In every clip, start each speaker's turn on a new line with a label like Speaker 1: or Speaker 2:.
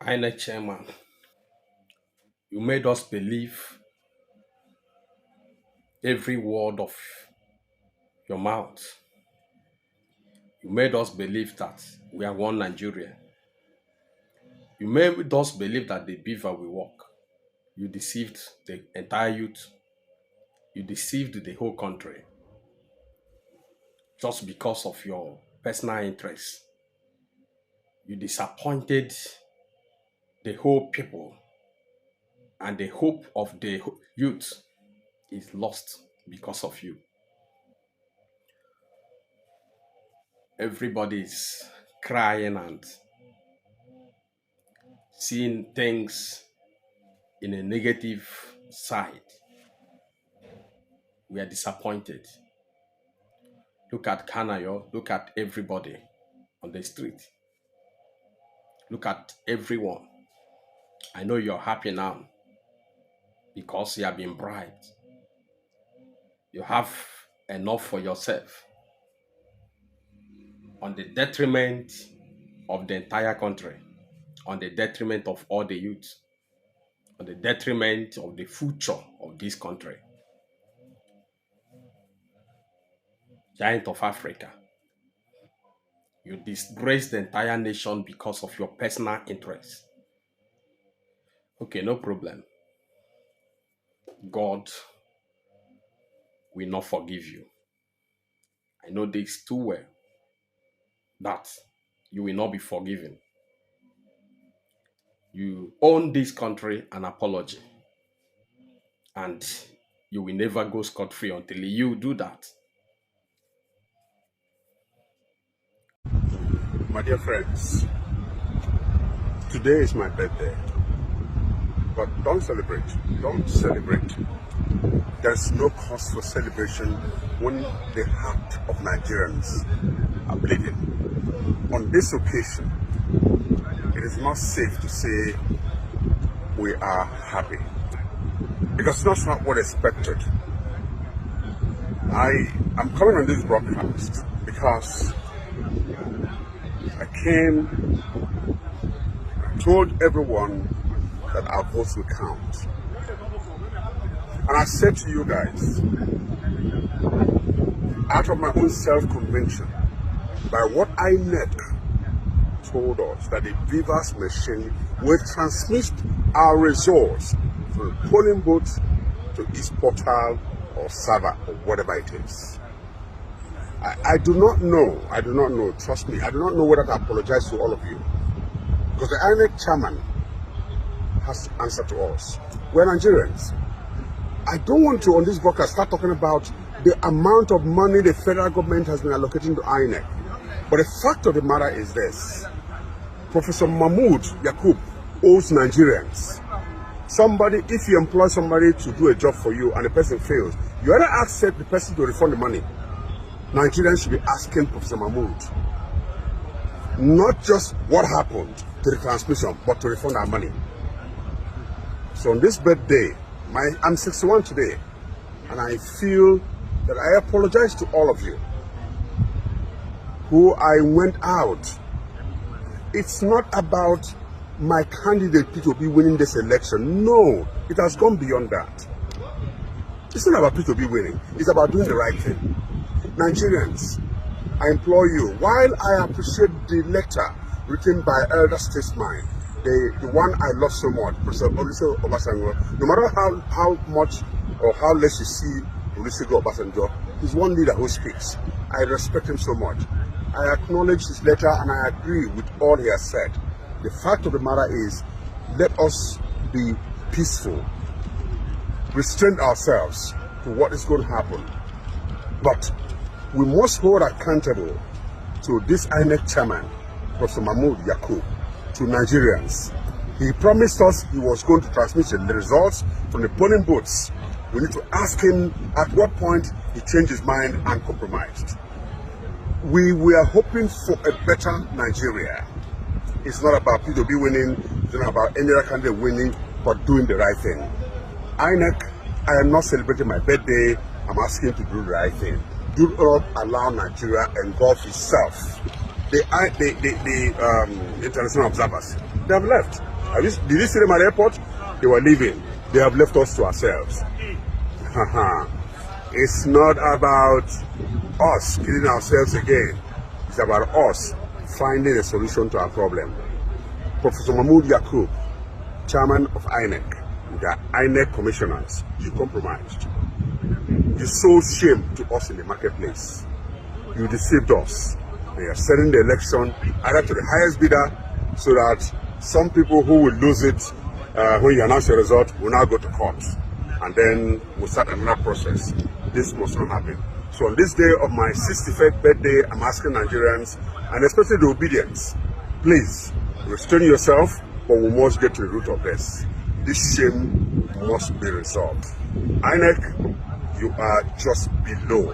Speaker 1: INEC chairman, you made us believe every word of your mouth. You made us believe that we are one Nigeria. You made us believe that the beaver will walk. You deceived the entire youth. You deceived the whole country just because of your personal interests. You disappointed the whole people, and the hope of the youth is lost because of you. Everybody is crying and seeing things in a negative side. We are disappointed. Look at Kanayo, look at everybody on the street. Look at everyone. I know you're happy now because you have been bribed. You have enough for yourself on the detriment of the entire country, on the detriment of all the youth, on the detriment of the future of this country. Giant of Africa. You disgrace the entire nation because of your personal interests. Okay, no problem. God will not forgive you. I know this too well, that you will not be forgiven. You owe this country an apology, and you will never go scot-free until you do that.
Speaker 2: My dear friends, today is my birthday, but don't celebrate. Don't celebrate. There's no cause for celebration when the heart of Nigerians are bleeding. On this occasion, it is not safe to say we are happy, because that's not what expected. I am coming on this broadcast because I told everyone that our votes will count. And I said to you guys, out of my own self-conviction, by what INEC told us, that the Vivas machine will transmit our results from the polling booth to East Portal or server or whatever it is. I do not know, trust me, I do not know whether to apologize to all of you, because the INEC chairman has to answer to us. We're Nigerians. I don't want to, on this broadcast, start talking about the amount of money the federal government has been allocating to INEC. But the fact of the matter is this: Professor Mahmood Yakub owes Nigerians. Somebody, if you employ somebody to do a job for you and the person fails, you either accept the person to refund the money. Nigerians should be asking Professor Mahmood not just what happened to the transmission, but to refund our money. So on this birthday, I'm 61 today, and I feel that I apologize to all of you who I went out. It's not about my candidate P2B winning this election. No, it has gone beyond that. It's not about P2B winning. It's about doing the right thing. Nigerians, I implore you, while I appreciate the letter written by elder statesman, the one I love so much, Professor Olusegun Obasanjo, no matter how much or how less you see Olusegun Obasanjo, he's one leader who speaks. I respect him so much. I acknowledge his letter and I agree with all he has said. The fact of the matter is, let us be peaceful, restrain ourselves to what is going to happen. But we must hold accountable to this INEC chairman, Professor Mahmood Yakub, to Nigerians. He promised us he was going to transmit the results from the polling booths. We need to ask him at what point he changed his mind and compromised. We were hoping for a better Nigeria. It's not about P2B winning, it's not about any other candidate winning, but doing the right thing. INEC, I am not celebrating my birthday. I'm asking to do the right thing. Do not allow Nigeria engulf itself. The international observers, They have left. Did you see them at the airport? They were leaving. They have left us to ourselves. It's not about us killing ourselves again. It's about us finding a solution to our problem. Professor Mahmoud Yakub, chairman of INEC, the INEC commissioners, you compromised. You sold shame to us in the marketplace. You deceived us. They are selling the election either to the highest bidder so that some people who will lose it when you announce your result will now go to court. And then we'll start another process. This must not happen. So on this day of my 65th birthday, I'm asking Nigerians, and especially the obedience, please restrain yourself, but we must get to the root of this. This shame must be resolved. INEC, you are just below.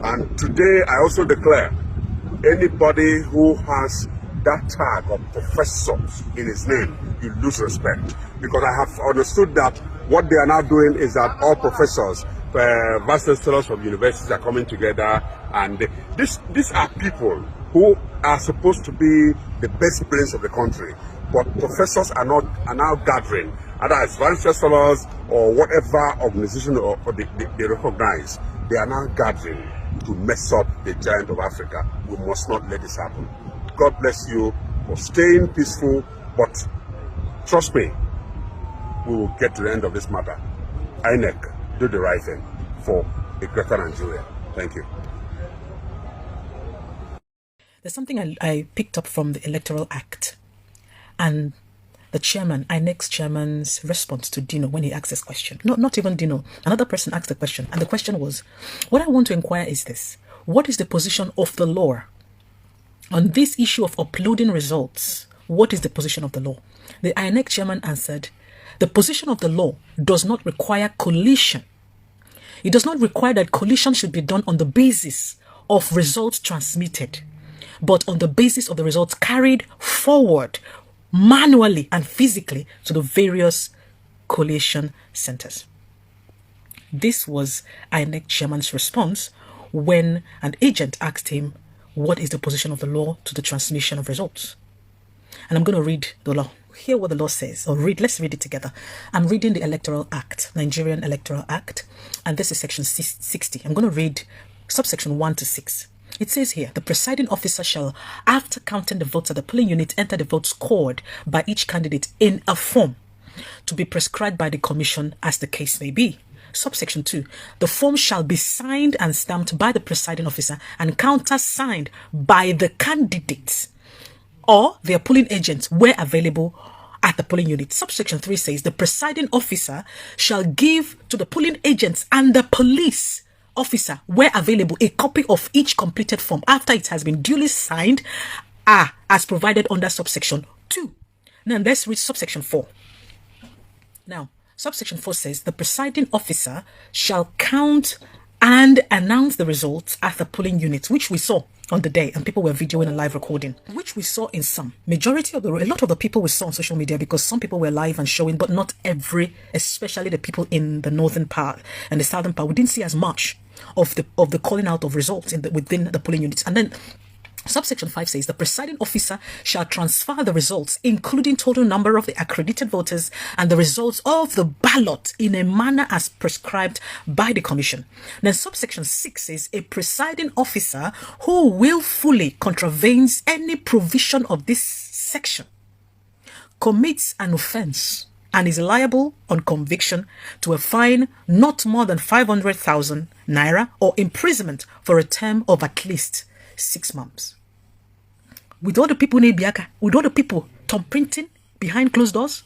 Speaker 2: And today I also declare anybody who has that tag of professor in his name, you lose respect. Because I have understood that what they are now doing is that all professors, vice chancellors from universities are coming together, and these are people who are supposed to be the best brains of the country. But professors are now gathering, either as vice chancellors or whatever organization or they recognize. They are now gathering to mess up the giant of Africa. We must not let this happen. God bless you for staying peaceful, but trust me, we will get to the end of this matter. INEC, do the right thing for a greater Nigeria. Thank you.
Speaker 3: There's something I picked up from the Electoral Act and the chairman, INEC's chairman's response to Dino when he asked this question. Not even Dino. Another person asked the question, and the question was, what I want to inquire is this: what is the position of the law on this issue of uploading results? What is the position of the law? The INEC chairman answered, the position of the law does not require coalition. It does not require that coalition should be done on the basis of results transmitted, but on the basis of the results carried forward manually and physically to the various collation centers. This was INEC chairman's response when an agent asked him, what is the position of the law to the transmission of results? And I'm going to read the law. Hear what the law says, or let's read it together. I'm reading the Electoral Act, Nigerian Electoral Act, and this is section 60. I'm going to read subsection 1 to 6. It says here, the presiding officer shall, after counting the votes at the polling unit, enter the votes scored by each candidate in a form to be prescribed by the commission as the case may be. Subsection 2, the form shall be signed and stamped by the presiding officer and countersigned by the candidates or their polling agents where available at the polling unit. Subsection 3 says, the presiding officer shall give to the polling agents and the police officer, where available, a copy of each completed form after it has been duly signed as provided under subsection 2. Now let's read subsection 4. Now, subsection 4 says, the presiding officer shall count and announce the results at the polling unit, which we saw on the day, and people were videoing and live recording, which we saw in some. A lot of the people we saw on social media, because some people were live and showing, but not every, especially the people in the northern part and the southern part. We didn't see as much of the calling out of results within the polling units. And then subsection 5 says, the presiding officer shall transfer the results, including total number of the accredited voters and the results of the ballot, in a manner as prescribed by the commission. Then subsection 6 says, a presiding officer who willfully contravenes any provision of this section commits an offense and is liable on conviction to a fine not more than 500,000 naira or imprisonment for a term of at least 6 months. With all the people in Ibiaka, with all the people thumb printing behind closed doors,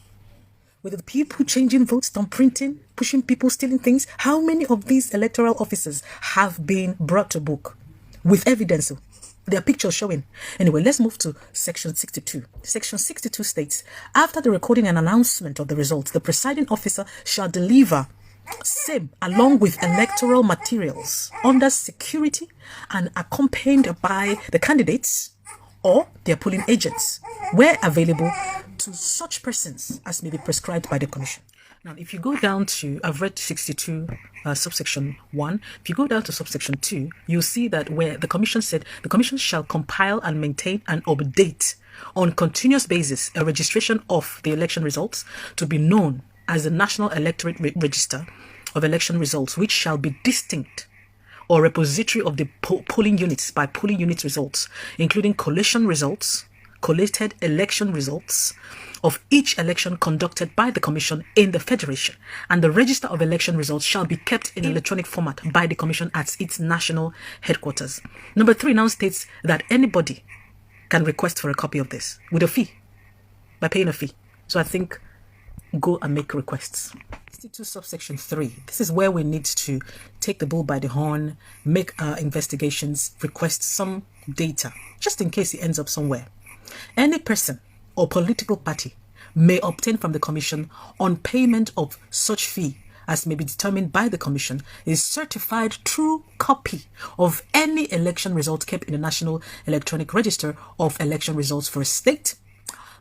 Speaker 3: with the people changing votes, thumb printing, pushing people, stealing things, how many of these electoral officers have been brought to book with evidence? There are pictures showing. Anyway, let's move to section 62. Section 62 states, after the recording and announcement of the results, the presiding officer shall deliver same along with electoral materials under security and accompanied by the candidates or their polling agents where available to such persons as may be prescribed by the commission. Now, if you go down to, I've read 62 subsection 1. If you go down to subsection 2, you'll see that where the commission said, the commission shall compile and maintain and update on continuous basis a registration of the election results to be known as the National Electorate Register of Election Results, which shall be distinct or repository of the polling units by polling unit results, including collated election results of each election conducted by the Commission in the Federation, and the register of election results shall be kept in electronic format by the Commission at its national headquarters. Number 3 now states that anybody can request for a copy of this with a fee, by paying a fee. So I think go and make requests. 62 subsection 3. This is where we need to take the bull by the horn, make our investigations, request some data, just in case it ends up somewhere. Any person or political party may obtain from the Commission, on payment of such fee as may be determined by the Commission, a certified true copy of any election result kept in the National Electronic Register of Election Results for a state,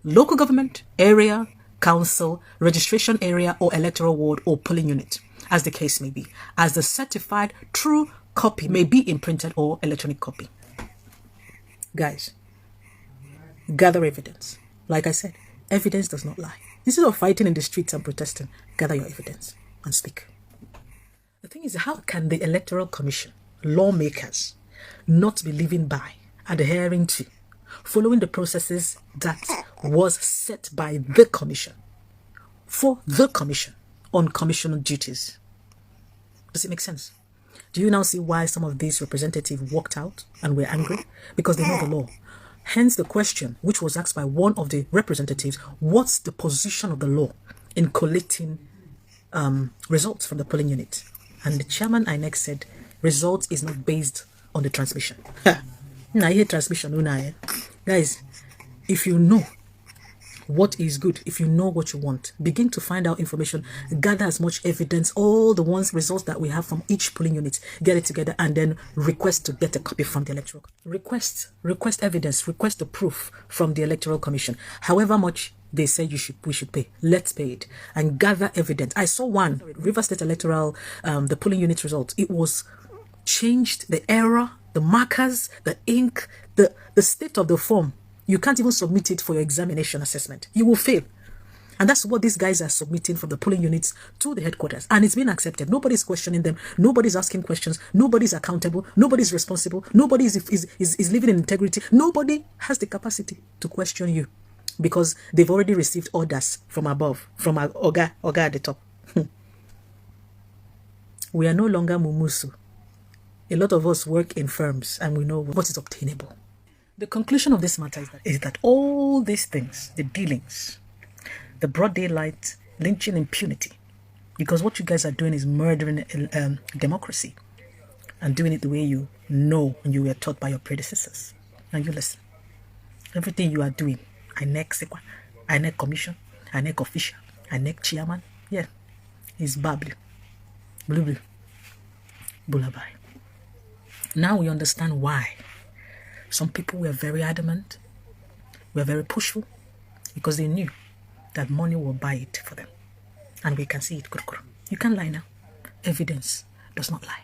Speaker 3: local government, area, council, registration area, or electoral ward or polling unit, as the case may be, as the certified true copy may be in printed or electronic copy. Guys, gather evidence. Like I said, evidence does not lie. Instead of fighting in the streets and protesting, gather your evidence and speak. The thing is, how can the Electoral Commission, lawmakers, not be living by, adhering to, following the processes that was set by the Commission, for the Commission, on Commission duties? Does it make sense? Do you now see why some of these representatives walked out and were angry? Because they know the law. Hence the question, which was asked by one of the representatives, what's the position of the law in collating results from the polling unit? And the chairman INEC said, results is not based on the transmission. Now I hear transmission. Guys, if you know what is good, if you know what you want, begin to find out information, gather as much evidence, all the results that we have from each polling unit, get it together, and then request to get a copy from the Electoral. Request evidence, request the proof from the Electoral Commission. However much they say we should pay, let's pay it, and gather evidence. I saw one, River State Electoral, the polling unit result. It was changed, the error, the markers, the ink, the state of the form. You can't even submit it for your examination assessment. You will fail. And that's what these guys are submitting from the polling units to the headquarters. And it's been accepted. Nobody's questioning them. Nobody's asking questions. Nobody's accountable. Nobody's responsible. Nobody is living in integrity. Nobody has the capacity to question you, because they've already received orders from above, from our Oga at the top. We are no longer mumusu. A lot of us work in firms and we know what is obtainable. The conclusion of this matter is that all these things, the dealings, the broad daylight, lynching, impunity, because what you guys are doing is murdering democracy, and doing it the way you know and you were taught by your predecessors. Now you listen. Everything you are doing, INEC Commission, INEC official, INEC chairman, yeah, is babbling. Blue. Bullaby. Now we understand why some people were very adamant, were very pushful, because they knew that money will buy it for them. And we can see it. You can't lie now. Evidence does not lie.